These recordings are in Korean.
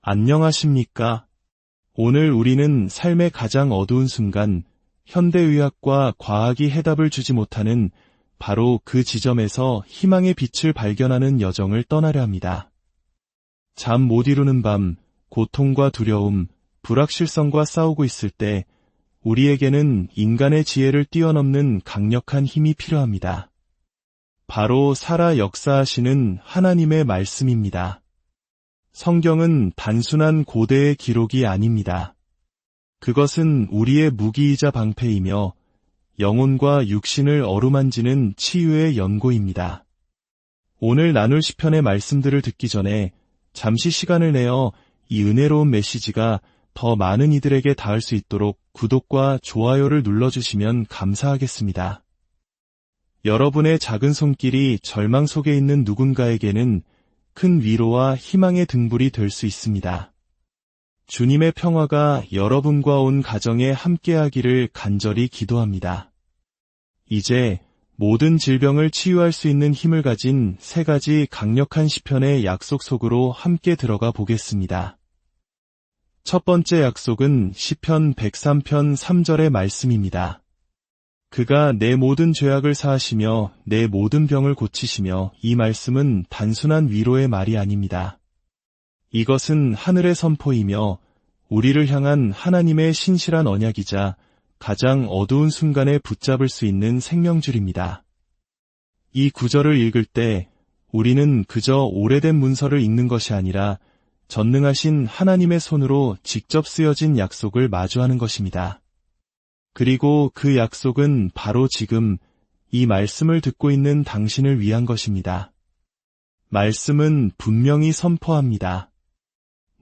안녕하십니까? 오늘 우리는 삶의 가장 어두운 순간, 현대의학과 과학이 해답을 주지 못하는 바로 그 지점에서 희망의 빛을 발견하는 여정을 떠나려 합니다. 잠 못 이루는 밤, 고통과 두려움, 불확실성과 싸우고 있을 때 우리에게는 인간의 지혜를 뛰어넘는 강력한 힘이 필요합니다. 바로 살아 역사하시는 하나님의 말씀입니다. 성경은 단순한 고대의 기록이 아닙니다. 그것은 우리의 무기이자 방패이며 영혼과 육신을 어루만지는 치유의 연고입니다. 오늘 나눌 시편의 말씀들을 듣기 전에 잠시 시간을 내어 이 은혜로운 메시지가 더 많은 이들에게 닿을 수 있도록 구독과 좋아요를 눌러주시면 감사하겠습니다. 여러분의 작은 손길이 절망 속에 있는 누군가에게는 큰 위로와 희망의 등불이 될 수 있습니다. 주님의 평화가 여러분과 온 가정에 함께하기를 간절히 기도합니다. 이제 모든 질병을 치유할 수 있는 힘을 가진 세 가지 강력한 시편의 약속 속으로 함께 들어가 보겠습니다. 첫 번째 약속은 시편 103편 3절의 말씀입니다. 그가 내 모든 죄악을 사하시며 내 모든 병을 고치시며. 이 말씀은 단순한 위로의 말이 아닙니다. 이것은 하늘의 선포이며 우리를 향한 하나님의 신실한 언약이자 가장 어두운 순간에 붙잡을 수 있는 생명줄입니다. 이 구절을 읽을 때 우리는 그저 오래된 문서를 읽는 것이 아니라 전능하신 하나님의 손으로 직접 쓰여진 약속을 마주하는 것입니다. 그리고 그 약속은 바로 지금 이 말씀을 듣고 있는 당신을 위한 것입니다. 말씀은 분명히 선포합니다.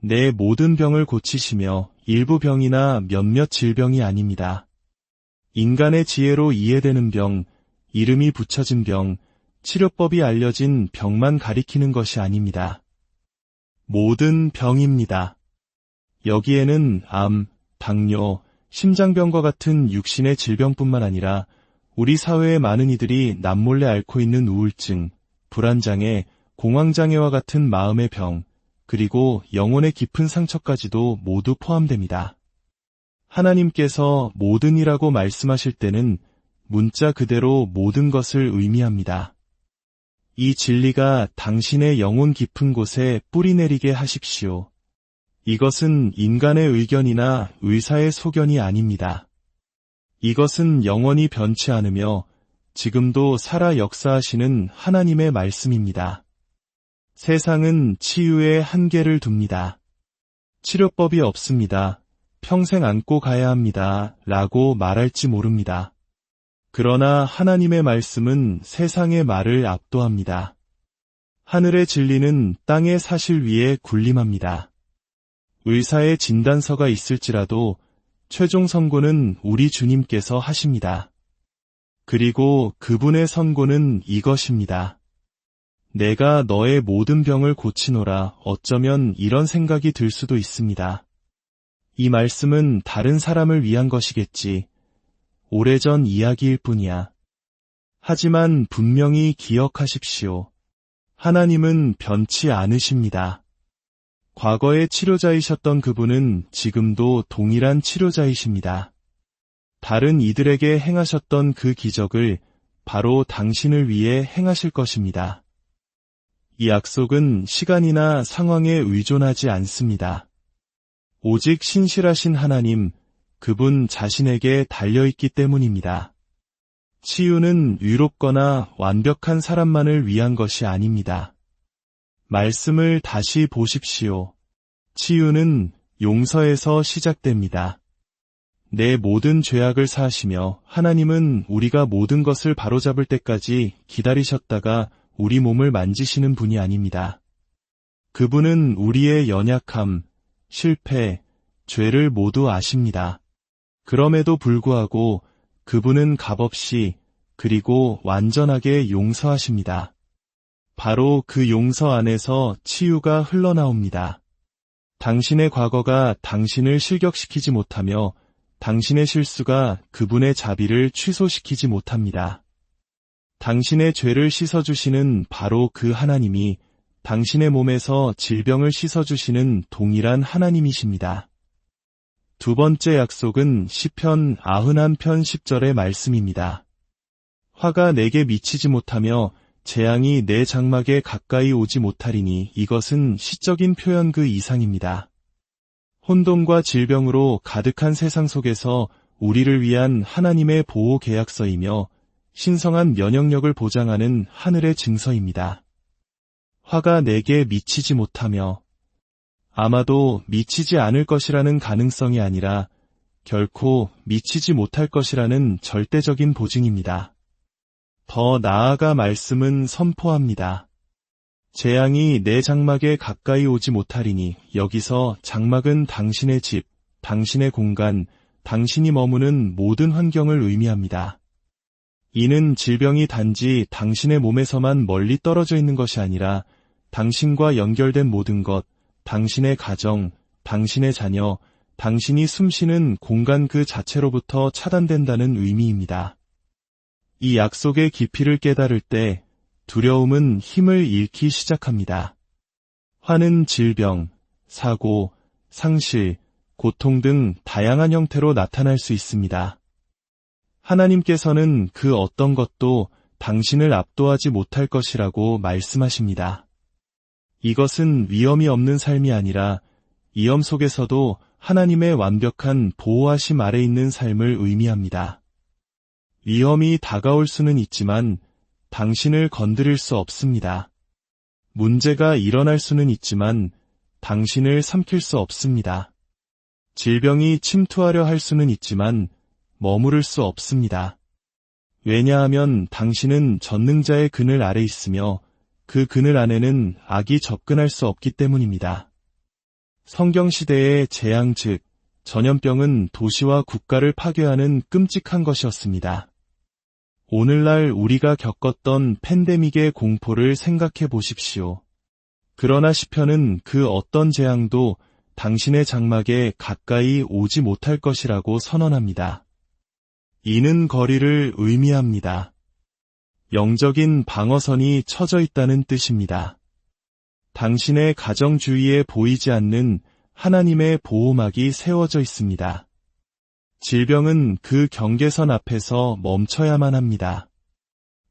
내 모든 병을 고치시며. 일부 병이나 몇몇 질병이 아닙니다. 인간의 지혜로 이해되는 병, 이름이 붙여진 병, 치료법이 알려진 병만 가리키는 것이 아닙니다. 모든 병입니다. 여기에는 암, 당뇨, 심장병과 같은 육신의 질병뿐만 아니라 우리 사회의 많은 이들이 남몰래 앓고 있는 우울증, 불안장애, 공황장애와 같은 마음의 병, 그리고 영혼의 깊은 상처까지도 모두 포함됩니다. 하나님께서 모든이라고 말씀하실 때는 문자 그대로 모든 것을 의미합니다. 이 진리가 당신의 영혼 깊은 곳에 뿌리내리게 하십시오. 이것은 인간의 의견이나 의사의 소견이 아닙니다. 이것은 영원히 변치 않으며 지금도 살아 역사하시는 하나님의 말씀입니다. 세상은 치유에 한계를 둡니다. 치료법이 없습니다. 평생 안고 가야 합니다. 라고 말할지 모릅니다. 그러나 하나님의 말씀은 세상의 말을 압도합니다. 하늘의 진리는 땅의 사실 위에 군림합니다. 의사의 진단서가 있을지라도 최종 선고는 우리 주님께서 하십니다. 그리고 그분의 선고는 이것입니다. 내가 너의 모든 병을 고치노라. 어쩌면 이런 생각이 들 수도 있습니다. 이 말씀은 다른 사람을 위한 것이겠지. 오래전 이야기일 뿐이야. 하지만 분명히 기억하십시오. 하나님은 변치 않으십니다. 과거의 치료자이셨던 그분은 지금도 동일한 치료자이십니다. 다른 이들에게 행하셨던 그 기적을 바로 당신을 위해 행하실 것입니다. 이 약속은 시간이나 상황에 의존하지 않습니다. 오직 신실하신 하나님, 그분 자신에게 달려있기 때문입니다. 치유는 위롭거나 완벽한 사람만을 위한 것이 아닙니다. 말씀을 다시 보십시오. 치유는 용서에서 시작됩니다. 내 모든 죄악을 사하시며. 하나님은 우리가 모든 것을 바로잡을 때까지 기다리셨다가 우리 몸을 만지시는 분이 아닙니다. 그분은 우리의 연약함, 실패, 죄를 모두 아십니다. 그럼에도 불구하고 그분은 값없이 그리고 완전하게 용서하십니다. 바로 그 용서 안에서 치유가 흘러나옵니다. 당신의 과거가 당신을 실격시키지 못하며 당신의 실수가 그분의 자비를 취소시키지 못합니다. 당신의 죄를 씻어주시는 바로 그 하나님이 당신의 몸에서 질병을 씻어주시는 동일한 하나님이십니다. 두 번째 약속은 시편 91편 10절의 말씀입니다. 화가 내게 미치지 못하며 재앙이 내 장막에 가까이 오지 못하리니 이것은 시적인 표현 그 이상입니다. 혼돈과 질병으로 가득한 세상 속에서 우리를 위한 하나님의 보호 계약서이며 신성한 면역력을 보장하는 하늘의 증서입니다. 화가 내게 미치지 못하며 아마도 미치지 않을 것이라는 가능성이 아니라 결코 미치지 못할 것이라는 절대적인 보증입니다. 더 나아가 말씀은 선포합니다. 재앙이 내 장막에 가까이 오지 못하리니 여기서 장막은 당신의 집, 당신의 공간, 당신이 머무는 모든 환경을 의미합니다. 이는 질병이 단지 당신의 몸에서만 멀리 떨어져 있는 것이 아니라 당신과 연결된 모든 것, 당신의 가정, 당신의 자녀, 당신이 숨쉬는 공간 그 자체로부터 차단된다는 의미입니다. 이 약속의 깊이를 깨달을 때 두려움은 힘을 잃기 시작합니다. 화는 질병, 사고, 상실, 고통 등 다양한 형태로 나타날 수 있습니다. 하나님께서는 그 어떤 것도 당신을 압도하지 못할 것이라고 말씀하십니다. 이것은 위험이 없는 삶이 아니라 위험 속에서도 하나님의 완벽한 보호하심 아래 있는 삶을 의미합니다. 위험이 다가올 수는 있지만 당신을 건드릴 수 없습니다. 문제가 일어날 수는 있지만 당신을 삼킬 수 없습니다. 질병이 침투하려 할 수는 있지만 머무를 수 없습니다. 왜냐하면 당신은 전능자의 그늘 아래 있으며 그 그늘 안에는 악이 접근할 수 없기 때문입니다. 성경시대의 재앙 즉 전염병은 도시와 국가를 파괴하는 끔찍한 것이었습니다. 오늘날 우리가 겪었던 팬데믹의 공포를 생각해 보십시오. 그러나 시편은 그 어떤 재앙도 당신의 장막에 가까이 오지 못할 것이라고 선언합니다. 이는 거리를 의미합니다. 영적인 방어선이 쳐져 있다는 뜻입니다. 당신의 가정 주위에 보이지 않는 하나님의 보호막이 세워져 있습니다. 질병은 그 경계선 앞에서 멈춰야만 합니다.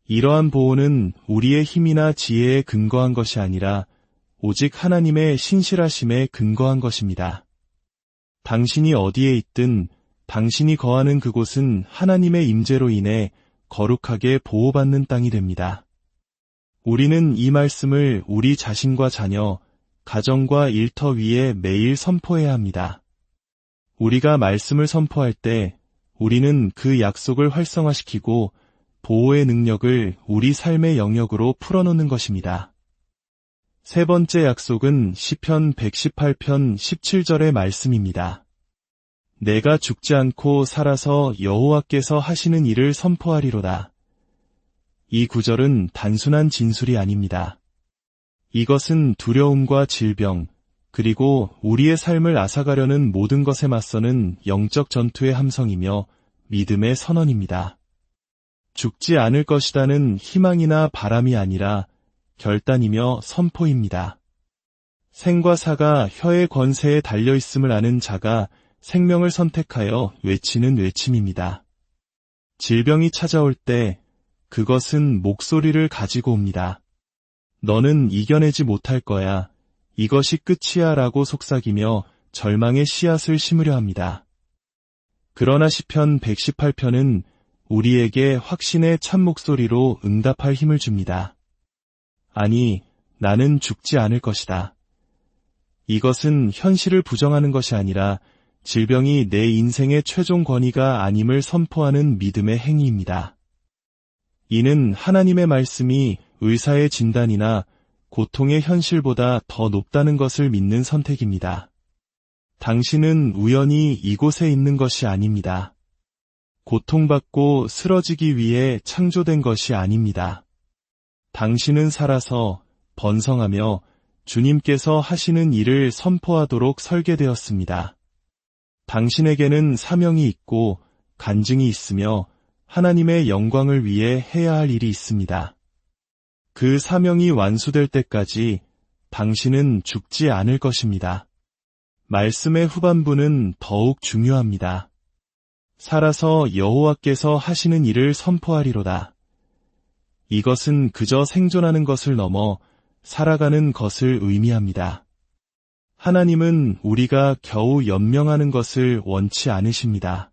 이러한 보호는 우리의 힘이나 지혜에 근거한 것이 아니라 오직 하나님의 신실하심에 근거한 것입니다. 당신이 어디에 있든 당신이 거하는 그곳은 하나님의 임재로 인해 거룩하게 보호받는 땅이 됩니다. 우리는 이 말씀을 우리 자신과 자녀, 가정과 일터 위에 매일 선포해야 합니다. 우리가 말씀을 선포할 때 우리는 그 약속을 활성화시키고 보호의 능력을 우리 삶의 영역으로 풀어놓는 것입니다. 세 번째 약속은 시편 118편 17절의 말씀입니다. 내가 죽지 않고 살아서 여호와께서 하시는 일을 선포하리로다. 이 구절은 단순한 진술이 아닙니다. 이것은 두려움과 질병, 그리고 우리의 삶을 앗아가려는 모든 것에 맞서는 영적 전투의 함성이며 믿음의 선언입니다. 죽지 않을 것이라는 희망이나 바람이 아니라 결단이며 선포입니다. 생과 사가 혀의 권세에 달려있음을 아는 자가 생명을 선택하여 외치는 외침입니다. 질병이 찾아올 때 그것은 목소리를 가지고 옵니다. 너는 이겨내지 못할 거야. 이것이 끝이야 라고 속삭이며 절망의 씨앗을 심으려 합니다. 그러나 시편 118편은 우리에게 확신의 참 목소리로 응답할 힘을 줍니다. 아니, 나는 죽지 않을 것이다. 이것은 현실을 부정하는 것이 아니라 질병이 내 인생의 최종 권위가 아님을 선포하는 믿음의 행위입니다. 이는 하나님의 말씀이 의사의 진단이나 고통의 현실보다 더 높다는 것을 믿는 선택입니다. 당신은 우연히 이곳에 있는 것이 아닙니다. 고통받고 쓰러지기 위해 창조된 것이 아닙니다. 당신은 살아서 번성하며 주님께서 하시는 일을 선포하도록 설계되었습니다. 당신에게는 사명이 있고 간증이 있으며 하나님의 영광을 위해 해야 할 일이 있습니다. 그 사명이 완수될 때까지 당신은 죽지 않을 것입니다. 말씀의 후반부는 더욱 중요합니다. 살아서 여호와께서 하시는 일을 선포하리로다. 이것은 그저 생존하는 것을 넘어 살아가는 것을 의미합니다. 하나님은 우리가 겨우 연명하는 것을 원치 않으십니다.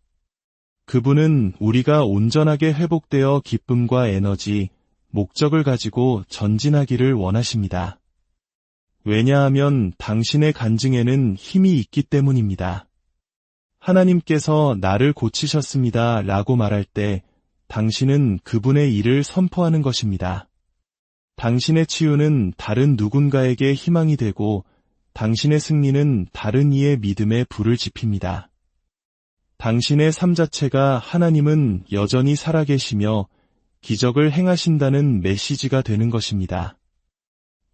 그분은 우리가 온전하게 회복되어 기쁨과 에너지, 목적을 가지고 전진하기를 원하십니다. 왜냐하면 당신의 간증에는 힘이 있기 때문입니다. 하나님께서 나를 고치셨습니다 라고 말할 때 당신은 그분의 일을 선포하는 것입니다. 당신의 치유는 다른 누군가에게 희망이 되고 당신의 승리는 다른 이의 믿음에 불을 지핍니다. 당신의 삶 자체가 하나님은 여전히 살아계시며 기적을 행하신다는 메시지가 되는 것입니다.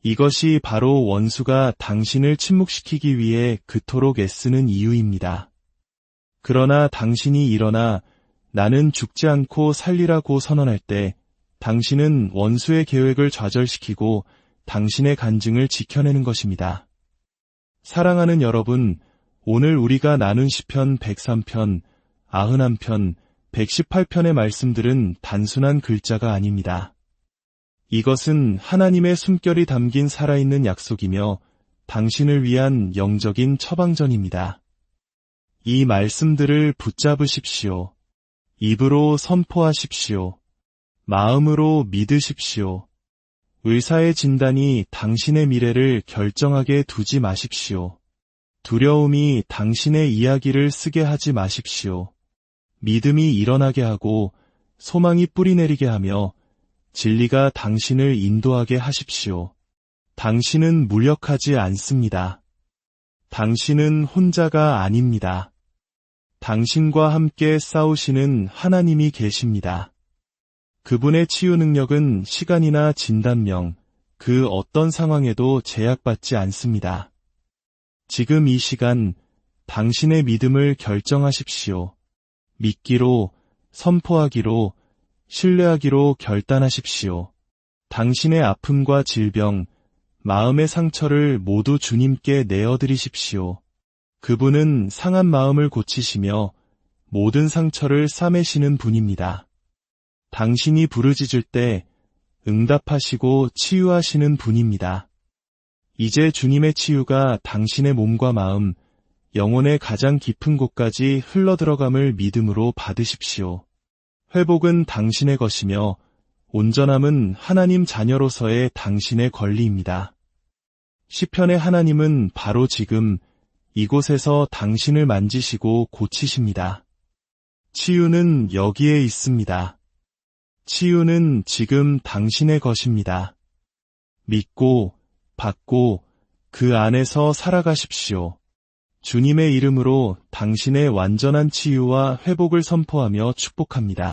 이것이 바로 원수가 당신을 침묵시키기 위해 그토록 애쓰는 이유입니다. 그러나 당신이 일어나 나는 죽지 않고 살리라고 선언할 때 당신은 원수의 계획을 좌절시키고 당신의 간증을 지켜내는 것입니다. 사랑하는 여러분, 오늘 우리가 나눈 시편 103편, 91편, 118편의 말씀들은 단순한 글자가 아닙니다. 이것은 하나님의 숨결이 담긴 살아있는 약속이며 당신을 위한 영적인 처방전입니다. 이 말씀들을 붙잡으십시오. 입으로 선포하십시오. 마음으로 믿으십시오. 의사의 진단이 당신의 미래를 결정하게 두지 마십시오. 두려움이 당신의 이야기를 쓰게 하지 마십시오. 믿음이 일어나게 하고 소망이 뿌리내리게 하며 진리가 당신을 인도하게 하십시오. 당신은 무력하지 않습니다. 당신은 혼자가 아닙니다. 당신과 함께 싸우시는 하나님이 계십니다. 그분의 치유 능력은 시간이나 진단명, 그 어떤 상황에도 제약받지 않습니다. 지금 이 시간, 당신의 믿음을 결정하십시오. 믿기로, 선포하기로, 신뢰하기로 결단하십시오. 당신의 아픔과 질병, 마음의 상처를 모두 주님께 내어드리십시오. 그분은 상한 마음을 고치시며 모든 상처를 싸매시는 분입니다. 당신이 부르짖을 때 응답하시고 치유하시는 분입니다. 이제 주님의 치유가 당신의 몸과 마음, 영혼의 가장 깊은 곳까지 흘러들어감을 믿음으로 받으십시오. 회복은 당신의 것이며 온전함은 하나님 자녀로서의 당신의 권리입니다. 시편의 하나님은 바로 지금 이곳에서 당신을 만지시고 고치십니다. 치유는 여기에 있습니다. 치유는 지금 당신의 것입니다. 믿고, 받고, 그 안에서 살아가십시오. 주님의 이름으로 당신의 완전한 치유와 회복을 선포하며 축복합니다.